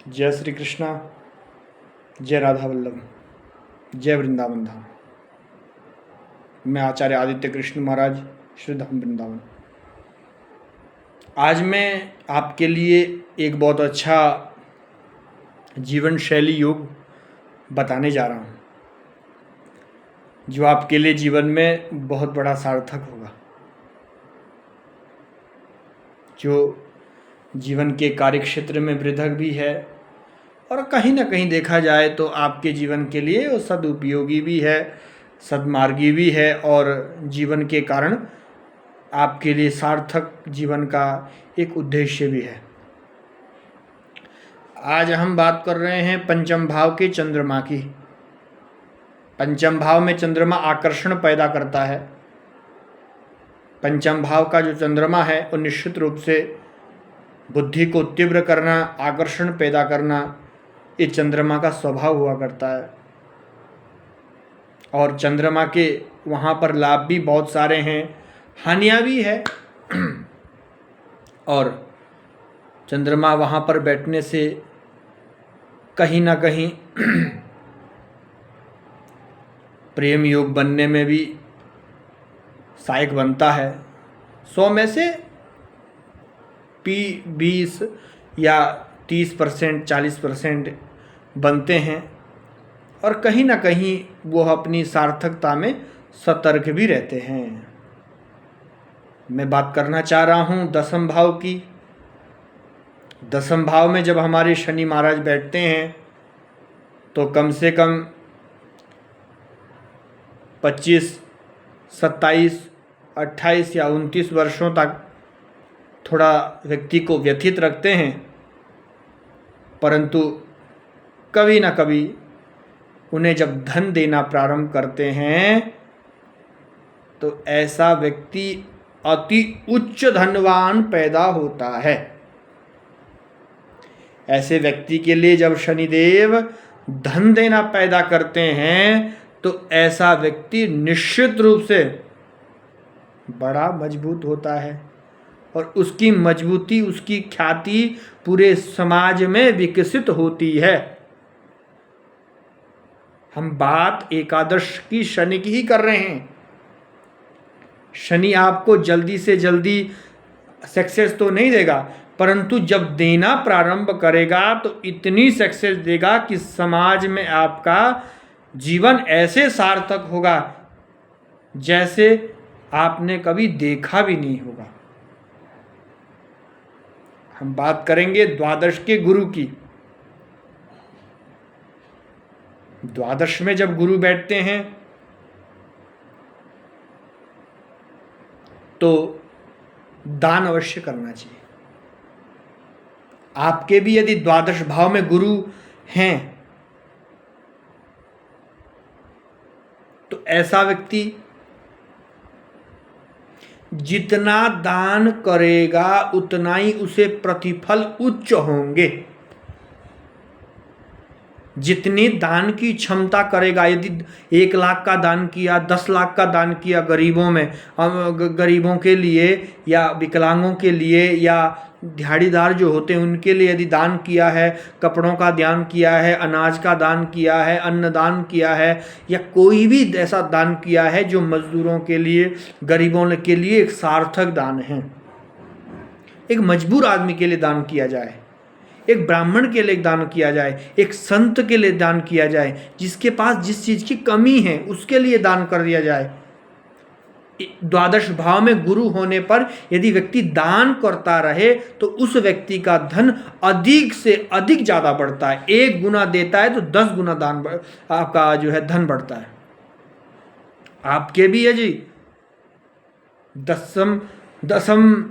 जय श्री कृष्णा, जय राधा वल्लभ, जय वृंदावन धाम। मैं आचार्य आदित्य कृष्ण महाराज, श्री धाम वृंदावन। आज मैं आपके लिए एक बहुत अच्छा जीवन शैली योग बताने जा रहा हूँ, जो आपके लिए जीवन में बहुत बड़ा सार्थक होगा, जो जीवन के कार्यक्षेत्र में वृद्धक भी है और कहीं ना कहीं देखा जाए तो आपके जीवन के लिए वो सदुपयोगी भी है, सदमार्गी भी है और जीवन के कारण आपके लिए सार्थक जीवन का एक उद्देश्य भी है। आज हम बात कर रहे हैं पंचम भाव के चंद्रमा की। पंचम भाव में चंद्रमा आकर्षण पैदा करता है। पंचम भाव का जो चंद्रमा है वो निश्चित रूप से बुद्धि को तीव्र करना, आकर्षण पैदा करना, ये चंद्रमा का स्वभाव हुआ करता है। और चंद्रमा के वहाँ पर लाभ भी बहुत सारे हैं, हानियाँ भी है। और चंद्रमा वहाँ पर बैठने से कहीं ना कहीं प्रेम योग बनने में भी सहायक बनता है। 100 में से 20 या 30%, 40% बनते हैं और कहीं ना कहीं वो अपनी सार्थकता में सतर्क भी रहते हैं। मैं बात करना चाह रहा हूँ दसम भाव की। दसम भाव में जब हमारे शनि महाराज बैठते हैं तो कम से कम 25, 27, 28 या 29 वर्षों तक थोड़ा व्यक्ति को व्यथित रखते हैं, परंतु कभी ना कभी उन्हें जब धन देना प्रारंभ करते हैं तो ऐसा व्यक्ति अति उच्च धनवान पैदा होता है। ऐसे व्यक्ति के लिए जब शनिदेव धन देना पैदा करते हैं तो ऐसा व्यक्ति निश्चित रूप से बड़ा मजबूत होता है और उसकी मजबूती, उसकी ख्याति पूरे समाज में विकसित होती है। हम बात एकादश की शनि की ही कर रहे हैं। शनि आपको जल्दी से जल्दी सक्सेस तो नहीं देगा, परंतु जब देना प्रारंभ करेगा तो इतनी सक्सेस देगा कि समाज में आपका जीवन ऐसे सार्थक होगा जैसे आपने कभी देखा भी नहीं होगा। हम बात करेंगे द्वादश के गुरु की। द्वादश में जब गुरु बैठते हैं तो दान अवश्य करना चाहिए। आपके भी यदि द्वादश भाव में गुरु हैं तो ऐसा व्यक्ति जितना दान करेगा उतना ही उसे प्रतिफल उच्च होंगे। जितनी दान की क्षमता करेगा, यदि 1 लाख का दान किया, 10 लाख का दान किया गरीबों में, गरीबों के लिए या विकलांगों के लिए या दिहाड़ीदार जो होते हैं उनके लिए यदि दान किया है, कपड़ों का दान किया है, अनाज का दान किया है, अन्न दान किया है या कोई भी ऐसा दान किया है जो मजदूरों के लिए, गरीबों के लिए एक सार्थक दान है। एक मजबूर आदमी के लिए दान किया जाए, एक ब्राह्मण के लिए दान किया जाए, एक संत के लिए दान किया जाए, जिसके पास जिस चीज़ की कमी है उसके लिए दान कर दिया जाए। द्वादश भाव में गुरु होने पर यदि व्यक्ति दान करता रहे तो उस व्यक्ति का धन अधिक से अधिक ज़्यादा बढ़ता है। 1 गुना देता है तो 10 गुना दान आपका जो है धन बढ़ता है। आपके भी है जी। दसम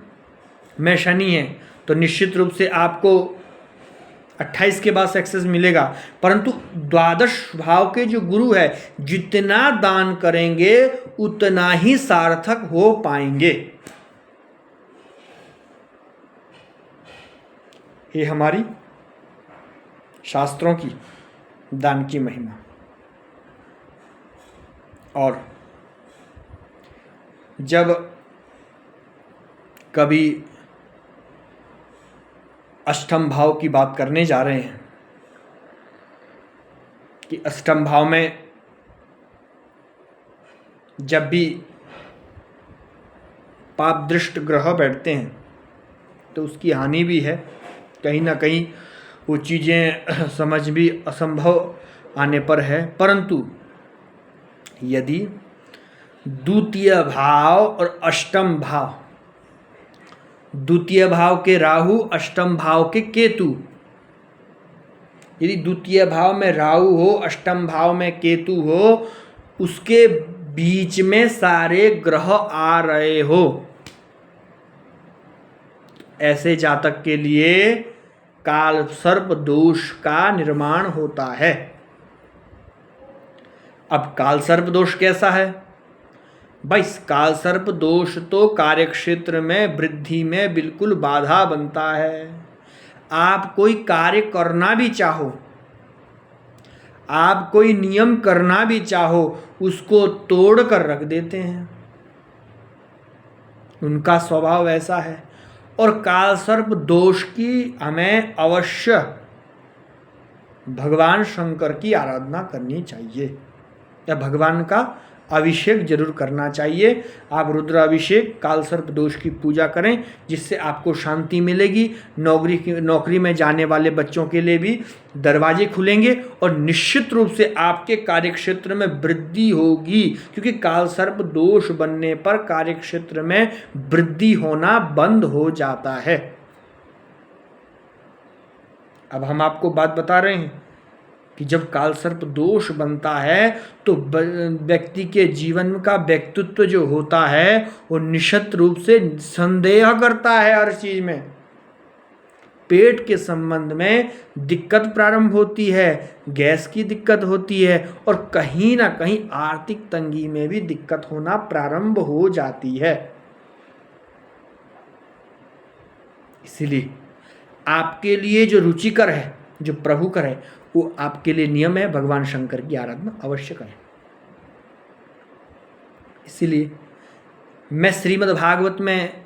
में शनि है तो निश्चित रूप से आपको 28 के बाद सक्सेस मिलेगा, परंतु द्वादश भाव के जो गुरु है जितना दान करेंगे उतना ही सार्थक हो पाएंगे। ये हमारी शास्त्रों की दान की महिमा। और जब कभी अष्टम भाव की बात करने जा रहे हैं कि अष्टम भाव में जब भी पाप दृष्ट ग्रह बैठते हैं तो उसकी हानि भी है, कहीं ना कहीं वो चीज़ें समझ भी असंभव आने पर है। परंतु यदि द्वितीय भाव और अष्टम भाव, द्वितीय भाव के राहु, अष्टम भाव के केतु, यदि द्वितीय भाव में राहु हो, अष्टम भाव में केतु हो, उसके बीच में सारे ग्रह आ रहे हो, ऐसे जातक के लिए काल सर्प दोष का निर्माण होता है। अब काल सर्प दोष कैसा है भाई? काल सर्प दोष तो कार्यक्षेत्र में वृद्धि में बिल्कुल बाधा बनता है। आप कोई कार्य करना भी चाहो, आप कोई नियम करना भी चाहो, उसको तोड़ कर रख देते हैं, उनका स्वभाव ऐसा है। और काल सर्प दोष की हमें अवश्य भगवान शंकर की आराधना करनी चाहिए या भगवान का अभिषेक जरूर करना चाहिए। आप रुद्र अभिषेक, काल सर्प दोष की पूजा करें, जिससे आपको शांति मिलेगी। नौकरी में जाने वाले बच्चों के लिए भी दरवाजे खुलेंगे और निश्चित रूप से आपके कार्यक्षेत्र में वृद्धि होगी, क्योंकि काल सर्प दोष बनने पर कार्यक्षेत्र में वृद्धि होना बंद हो जाता है। अब हम आपको बात बता रहे हैं कि जब काल सर्प दोष बनता है तो व्यक्ति के जीवन का व्यक्तित्व जो होता है वो निश्चित रूप से संदेह करता है हर चीज में। पेट के संबंध में दिक्कत प्रारंभ होती है, गैस की दिक्कत होती है और कहीं ना कहीं आर्थिक तंगी में भी दिक्कत होना प्रारंभ हो जाती है। इसीलिए आपके लिए जो रुचिकर है, जो प्रभुकर है, वो आपके लिए नियम है, भगवान शंकर की आराधना अवश्य करें। इसीलिए मैं श्रीमद् भागवत में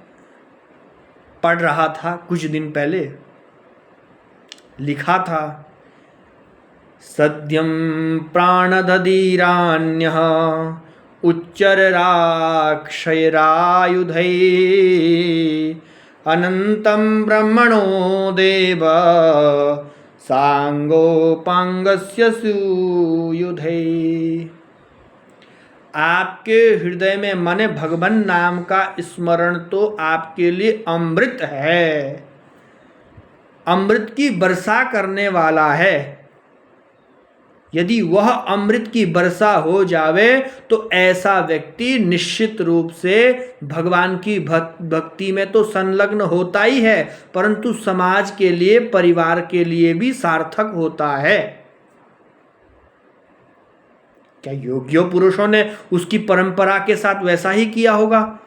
पढ़ रहा था कुछ दिन पहले, लिखा था सद्यं प्राणदधीरान्यः उच्चरराक्षयरायुधै अनंतं ब्रह्मणो देव सांगोपांगस्य सुयुधे। आपके हृदय में मन भगवान नाम का स्मरण तो आपके लिए अमृत है, अमृत की वर्षा करने वाला है। यदि वह अमृत की वर्षा हो जावे तो ऐसा व्यक्ति निश्चित रूप से भगवान की भक्ति में तो संलग्न होता ही है, परंतु समाज के लिए, परिवार के लिए भी सार्थक होता है। क्या योग्य पुरुषों ने उसकी परंपरा के साथ वैसा ही किया होगा?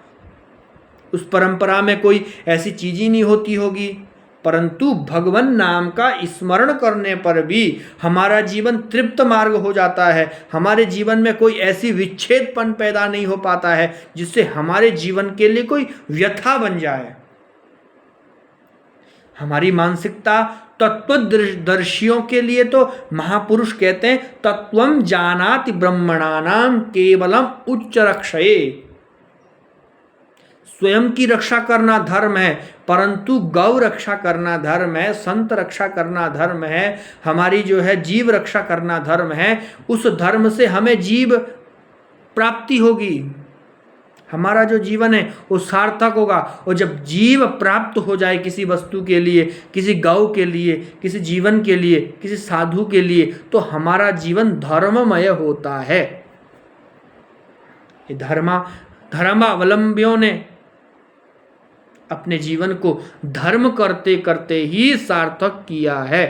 उस परंपरा में कोई ऐसी चीज ही नहीं होती होगी, परंतु भगवान नाम का स्मरण करने पर भी हमारा जीवन तृप्त मार्ग हो जाता है। हमारे जीवन में कोई ऐसी विच्छेदपन पैदा नहीं हो पाता है जिससे हमारे जीवन के लिए कोई व्यथा बन जाए। हमारी मानसिकता तत्वदर्शियों के लिए तो महापुरुष कहते हैं तत्वम जानाति ब्रह्मणानाम केवलम उच्च रक्षये। स्वयं की रक्षा करना धर्म है, परंतु गौ रक्षा करना धर्म है, संत रक्षा करना धर्म है, हमारी जो है जीव रक्षा करना धर्म है। उस धर्म से हमें जीव प्राप्ति होगी, हमारा जो जीवन है वो सार्थक होगा। और जब जीव प्राप्त हो जाए किसी वस्तु के लिए, किसी गौ के लिए, किसी जीवन के लिए, किसी साधु के लिए, तो हमारा जीवन धर्ममय होता है। ये धर्मावलंबियों ने अपने जीवन को धर्म करते करते ही सार्थक किया है।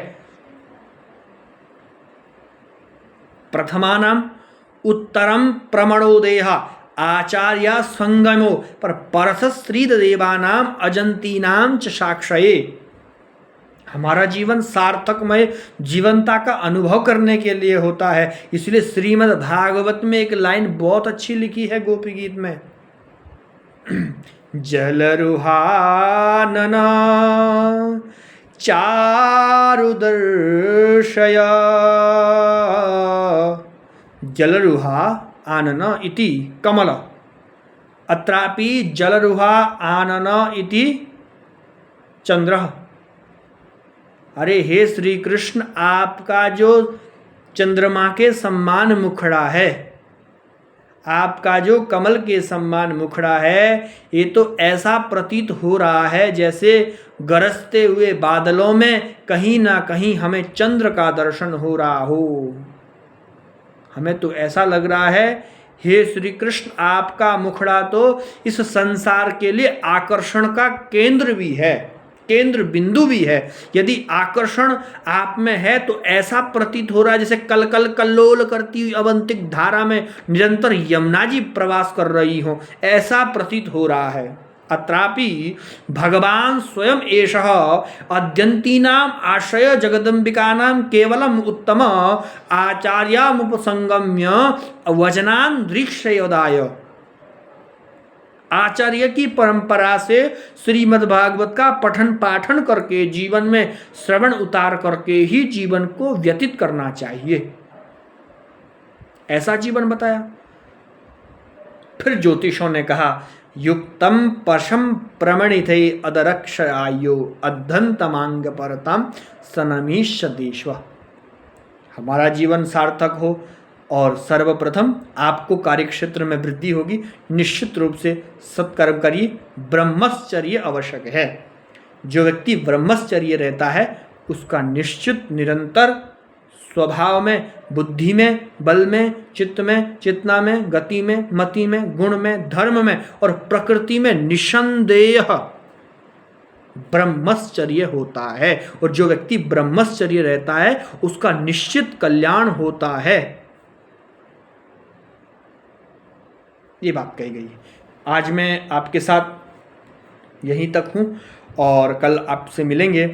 प्रथमानाम उत्तरम प्रमणोदेहा आचार्य संगमो पर परसश्रीद देवानाम अजंतीनाम च साक्षये। हमारा जीवन सार्थकमय जीवनता का अनुभव करने के लिए होता है। इसलिए श्रीमद् भागवत में एक लाइन बहुत अच्छी लिखी है गोपी गीत में, जलरुहानना चारुदर्शया जलरुहा आनन इति कमल, अत्रापि जलरुहा आनन इति चंद्रः। अरे हे श्री कृष्ण, आपका जो चंद्रमा के सम्मान मुखड़ा है, आपका जो कमल के सम्मान मुखड़ा है, ये तो ऐसा प्रतीत हो रहा है जैसे गरजते हुए बादलों में कहीं ना कहीं हमें चंद्र का दर्शन हो रहा हो। हमें तो ऐसा लग रहा है हे श्री कृष्ण, आपका मुखड़ा तो इस संसार के लिए आकर्षण का केंद्र भी है, केंद्र बिंदु भी है। यदि आकर्षण आप में है तो ऐसा प्रतीत हो रहा है जैसे कल कल कल्लोल करती हुई अवंतिक धारा में निरंतर यमुना जी प्रवास कर रही हो, ऐसा प्रतीत हो रहा है। अत्रापि भगवान स्वयं एषः अद्यन्तीनाम आश्रय जगदम्बिकानां केवलम उत्तम आचार्यामुपसंगम्य वचनान् दृक्षयोदाय। आचार्य की परंपरा से श्रीमद् भागवत का पठन पाठन करके, जीवन में श्रवण उतार करके ही जीवन को व्यतीत करना चाहिए, ऐसा जीवन बताया। फिर ज्योतिषों ने कहा युक्तम पशम प्रमणिथे अदरक्षायो अद्धंतमांग परतम सनमीश देश्व। हमारा जीवन सार्थक हो और सर्वप्रथम आपको कार्यक्षेत्र में वृद्धि होगी, निश्चित रूप से सत्कर्म करिए। ब्रह्मचर्य आवश्यक है। जो व्यक्ति ब्रह्मचर्य रहता है उसका निश्चित निरंतर स्वभाव में, बुद्धि में, बल में, चित्त में, चेतना में, गति में, मति में, गुण में, धर्म में और प्रकृति में निसंदेह ब्रह्मचर्य होता है। और जो व्यक्ति ब्रह्मचर्य रहता है उसका निश्चित कल्याण होता है। ये बात कही गई है। आज मैं आपके साथ यहीं तक हूँ और कल आपसे मिलेंगे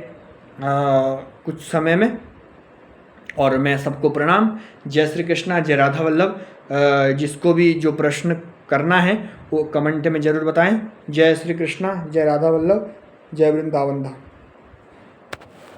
कुछ समय में। और मैं सबको प्रणाम। जय श्री कृष्णा, जय राधा वल्लभ। जिसको भी जो प्रश्न करना है वो कमेंट में ज़रूर बताएं। जय श्री कृष्णा, जय राधा वल्लभ, जय वृंदावन धाम।